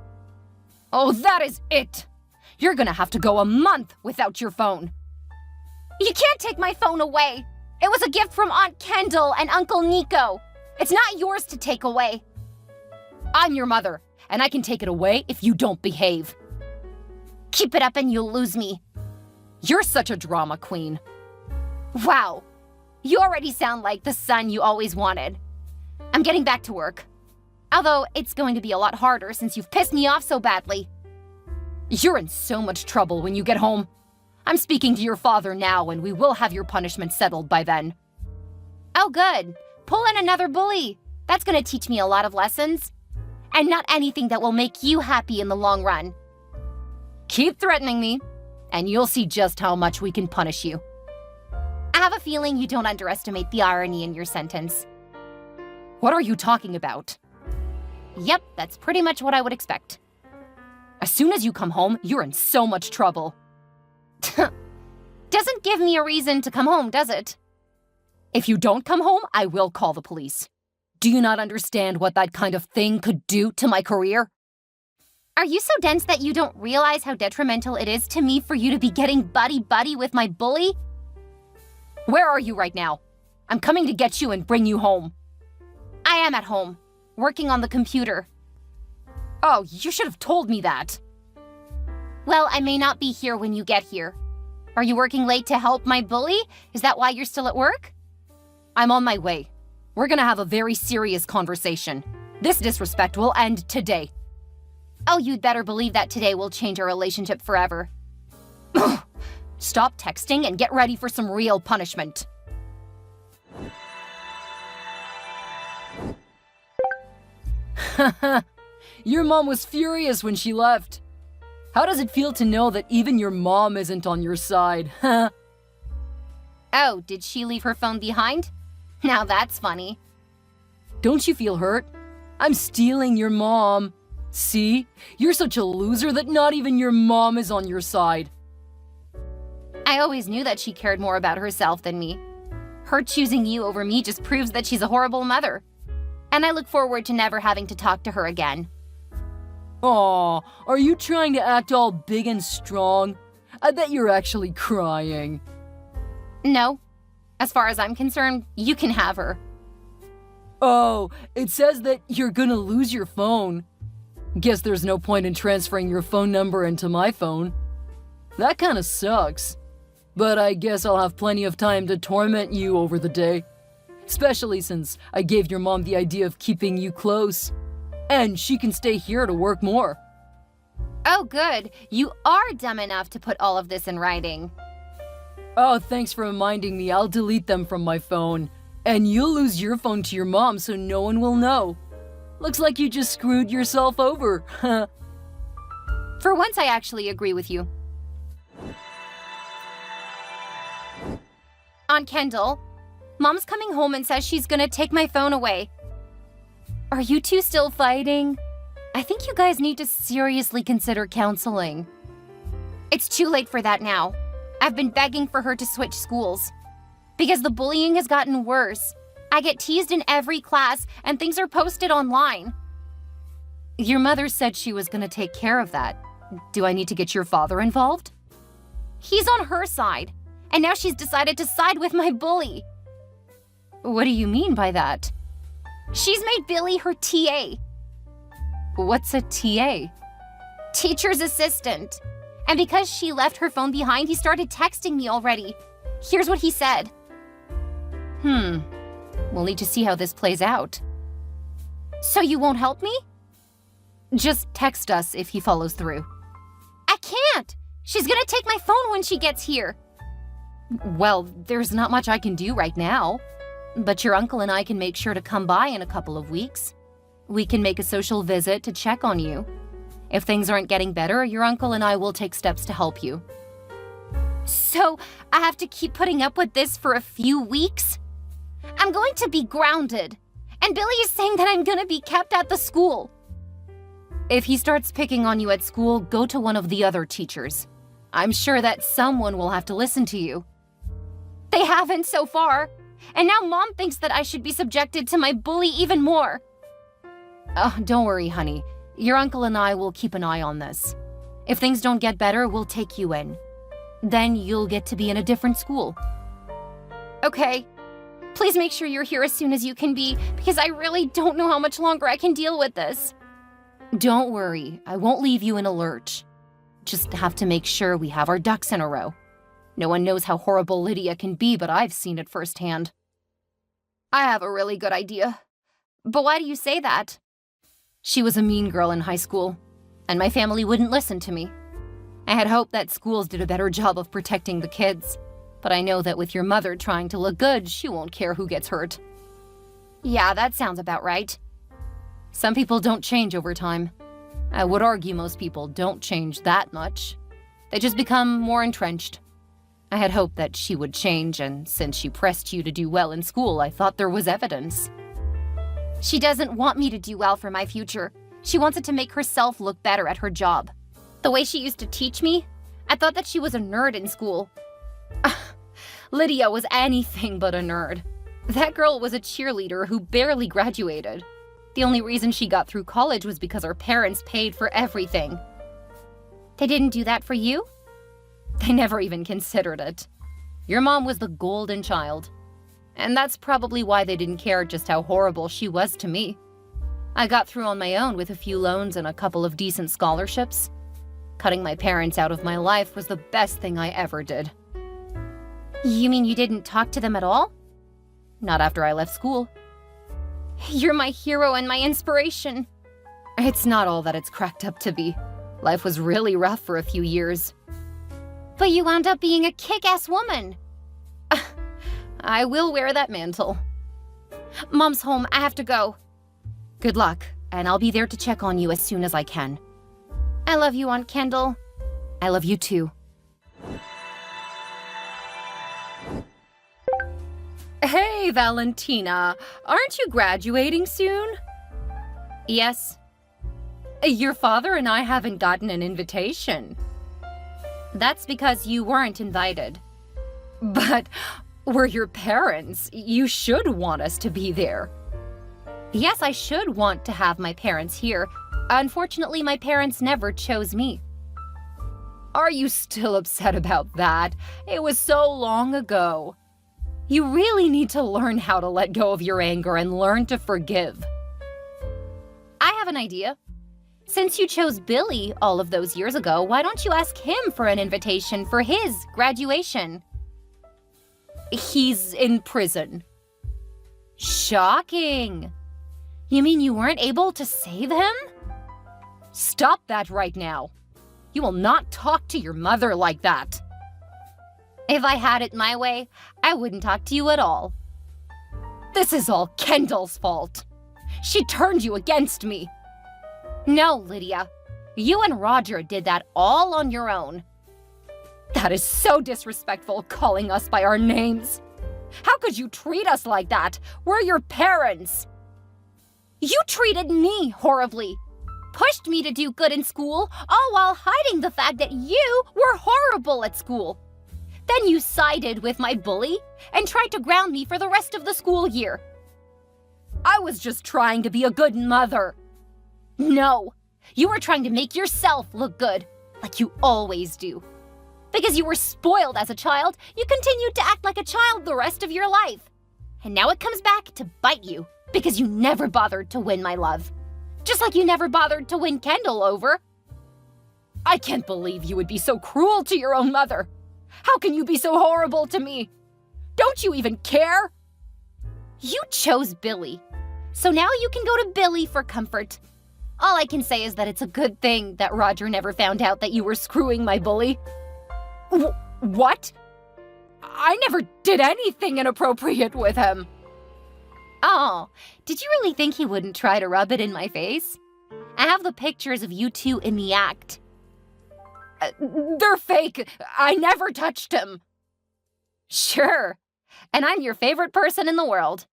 Speaker 2: Oh, that is it. You're gonna have to go a month without your phone.
Speaker 1: You can't take my phone away. It was a gift from Aunt Kendall and Uncle Nico. It's not yours to take away.
Speaker 2: I'm your mother, and I can take it away if you don't behave.
Speaker 1: Keep it up and you'll lose me.
Speaker 2: You're such a drama queen.
Speaker 1: Wow. You already sound like the son you always wanted. I'm getting back to work. Although it's going to be a lot harder since you've pissed me off so badly.
Speaker 2: You're in so much trouble when you get home. I'm speaking to your father now, and we will have your punishment settled by then.
Speaker 1: Oh, good. Pull in another bully. That's going to teach me a lot of lessons. And not anything that will make you happy in the long run.
Speaker 2: Keep threatening me, and you'll see just how much we can punish you.
Speaker 1: I have a feeling you don't underestimate the irony in your sentence.
Speaker 2: What are you talking about?
Speaker 1: Yep, that's pretty much what I would expect.
Speaker 2: As soon as you come home, you're in so much trouble.
Speaker 1: Doesn't give me a reason to come home, does it?
Speaker 2: If you don't come home, I will call the police. Do you not understand what that kind of thing could do to my career?
Speaker 1: Are you so dense that you don't realize how detrimental it is to me for you to be getting buddy-buddy with my bully?
Speaker 2: Where are you right now? I'm coming to get you and bring you home.
Speaker 1: I am at home, working on the computer.
Speaker 2: Oh, you should have told me that.
Speaker 1: Well, I may not be here when you get here. Are you working late to help my bully? Is that why you're still at work?
Speaker 2: I'm on my way. We're gonna have a very serious conversation. This disrespect will end today.
Speaker 1: Oh, you'd better believe that today will change our relationship forever.
Speaker 2: Stop texting and get ready for some real punishment. Your mom was furious when she left. How does it feel to know that even your mom isn't on your side?
Speaker 1: Oh, did she leave her phone behind? Now that's funny.
Speaker 2: Don't you feel hurt? I'm stealing your mom. See? You're such a loser that not even your mom is on your side.
Speaker 1: I always knew that she cared more about herself than me. Her choosing you over me just proves that she's a horrible mother. And I look forward to never having to talk to her again.
Speaker 2: Aw, are you trying to act all big and strong? I bet you're actually crying.
Speaker 1: No. As far as I'm concerned, you can have her.
Speaker 2: Oh, it says that you're gonna lose your phone. Guess there's no point in transferring your phone number into my phone. That kinda sucks. But I guess I'll have plenty of time to torment you over the day. Especially since I gave your mom the idea of keeping you close. And she can stay here to work more.
Speaker 1: Oh, good. You are dumb enough to put all of this in writing.
Speaker 2: Oh, thanks for reminding me. I'll delete them from my phone. And you'll lose your phone to your mom so no one will know. Looks like you just screwed yourself over.
Speaker 1: For once, I actually agree with you. Aunt Kendall, Mom's coming home and says she's gonna take my phone away. Are you two still fighting? I think you guys need to seriously consider counseling. It's too late for that now. I've been begging for her to switch schools. Because the bullying has gotten worse. I get teased in every class and things are posted online. Your mother said she was gonna take care of that. Do I need to get your father involved? He's on her side, and now she's decided to side with my bully. What do you mean by that? She's made Billy her TA. What's a TA? Teacher's assistant. And because she left her phone behind, he started texting me already. Here's what he said. We'll need to see how this plays out. So you won't help me? Just text us if he follows through. I can't! She's gonna take my phone when she gets here. Well, there's not much I can do right now. But your uncle and I can make sure to come by in a couple of weeks. We can make a social visit to check on you. If things aren't getting better, your uncle and I will take steps to help you. So, I have to keep putting up with this for a few weeks? I'm going to be grounded. And Billy is saying that I'm gonna be kept at the school. If he starts picking on you at school, go to one of the other teachers. I'm sure that someone will have to listen to you. They haven't so far. And now Mom thinks that I should be subjected to my bully even more. Oh, don't worry, honey. Your uncle and I will keep an eye on this. If things don't get better, we'll take you in. Then you'll get to be in a different school. Okay. Please make sure you're here as soon as you can be, because I really don't know how much longer I can deal with this. Don't worry. I won't leave you in a lurch. Just have to make sure we have our ducks in a row. No one knows how horrible Lydia can be, but I've seen it firsthand. I have a really good idea. But why do you say that? She was a mean girl in high school, and my family wouldn't listen to me. I had hoped that schools did a better job of protecting the kids, but I know that with your mother trying to look good, she won't care who gets hurt. Yeah, that sounds about right. Some people don't change over time. I would argue most people don't change that much. They just become more entrenched. I had hoped that she would change, and since she pressed you to do well in school, I thought there was evidence. She doesn't want me to do well for my future. She wants it to make herself look better at her job. The way she used to teach me, I thought that she was a nerd in school. Lydia was anything but a nerd. That girl was a cheerleader who barely graduated. The only reason she got through college was because her parents paid for everything. They didn't do that for you? They never even considered it. Your mom was the golden child. And that's probably why they didn't care just how horrible she was to me. I got through on my own with a few loans and a couple of decent scholarships. Cutting my parents out of my life was the best thing I ever did. You mean you didn't talk to them at all? Not after I left school. You're my hero and my inspiration. It's not all that it's cracked up to be. Life was really rough for a few years. But you wound up being a kick-ass woman. I will wear that mantle. Mom's home. I have to go. Good luck. and I'll be there to check on you as soon as I can. I love you, Aunt Kendall. I love you too. Hey, Valentina. Aren't you graduating soon? Yes. Your father and I haven't gotten an invitation. That's because you weren't invited. But we're your parents. You should want us to be there. Yes, I should want to have my parents here. Unfortunately, my parents never chose me. Are you still upset about that? It was so long ago. You really need to learn how to let go of your anger and learn to forgive. I have an idea. Since you chose Billy all of those years ago, why don't you ask him for an invitation for his graduation? He's in prison. Shocking. You mean you weren't able to save him? Stop that right now. You will not talk to your mother like that. If I had it my way, I wouldn't talk to you at all. This is all Kendall's fault. She turned you against me. No, Lydia. You and Roger did that all on your own. That is so disrespectful, calling us by our names. How could you treat us like that? We're your parents. You treated me horribly. Pushed me to do good in school, all while hiding the fact that you were horrible at school. Then you sided with my bully and tried to ground me for the rest of the school year. I was just trying to be a good mother. No, you were trying to make yourself look good, like you always do. Because you were spoiled as a child, you continued to act like a child the rest of your life. And now it comes back to bite you, because you never bothered to win my love. Just like you never bothered to win Kendall over. I can't believe you would be so cruel to your own mother. How can you be so horrible to me? Don't you even care? You chose Billy. So now you can go to Billy for comfort. All I can say is that it's a good thing that Roger never found out that you were screwing my bully. What? I never did anything inappropriate with him. Oh, did you really think he wouldn't try to rub it in my face? I have the pictures of you two in the act. They're fake. I never touched him. Sure. And I'm your favorite person in the world.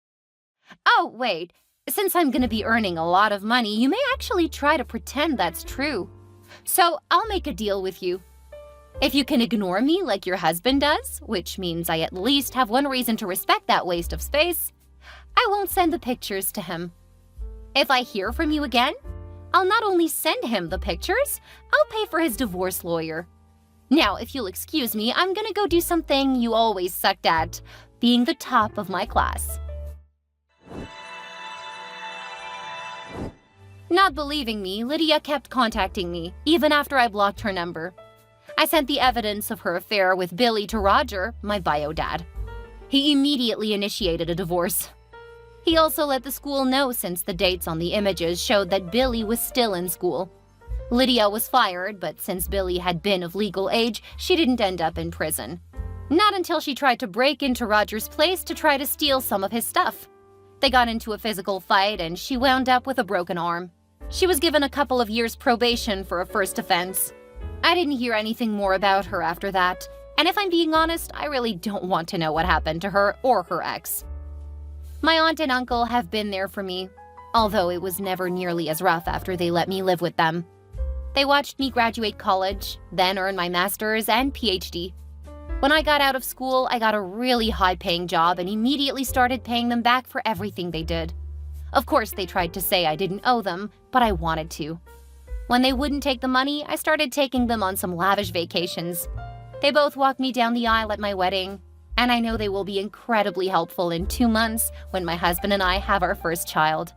Speaker 1: Oh, wait. Since I'm going to be earning a lot of money, you may actually try to pretend that's true. So I'll make a deal with you. If you can ignore me like your husband does, which means I at least have one reason to respect that waste of space, I won't send the pictures to him. If I hear from you again, I'll not only send him the pictures, I'll pay for his divorce lawyer. Now, if you'll excuse me, I'm gonna go do something you always sucked at, being the top of my class. Not believing me, Lydia kept contacting me, even after I blocked her number. I sent the evidence of her affair with Billy to Roger, my bio dad. He immediately initiated a divorce. He also let the school know since the dates on the images showed that Billy was still in school. Lydia was fired, but since Billy had been of legal age, she didn't end up in prison. Not until she tried to break into Roger's place to try to steal some of his stuff. They got into a physical fight and she wound up with a broken arm. She was given a couple of years probation for a first offense. I didn't hear anything more about her after that, and if I'm being honest, I really don't want to know what happened to her or her ex. My aunt and uncle have been there for me, although it was never nearly as rough after they let me live with them. They watched me graduate college, then earn my master's and PhD. When I got out of school, I got a really high-paying job and immediately started paying them back for everything they did. Of course, they tried to say I didn't owe them, but I wanted to. When they wouldn't take the money, I started taking them on some lavish vacations. They both walked me down the aisle at my wedding, and I know they will be incredibly helpful in 2 months when my husband and I have our first child.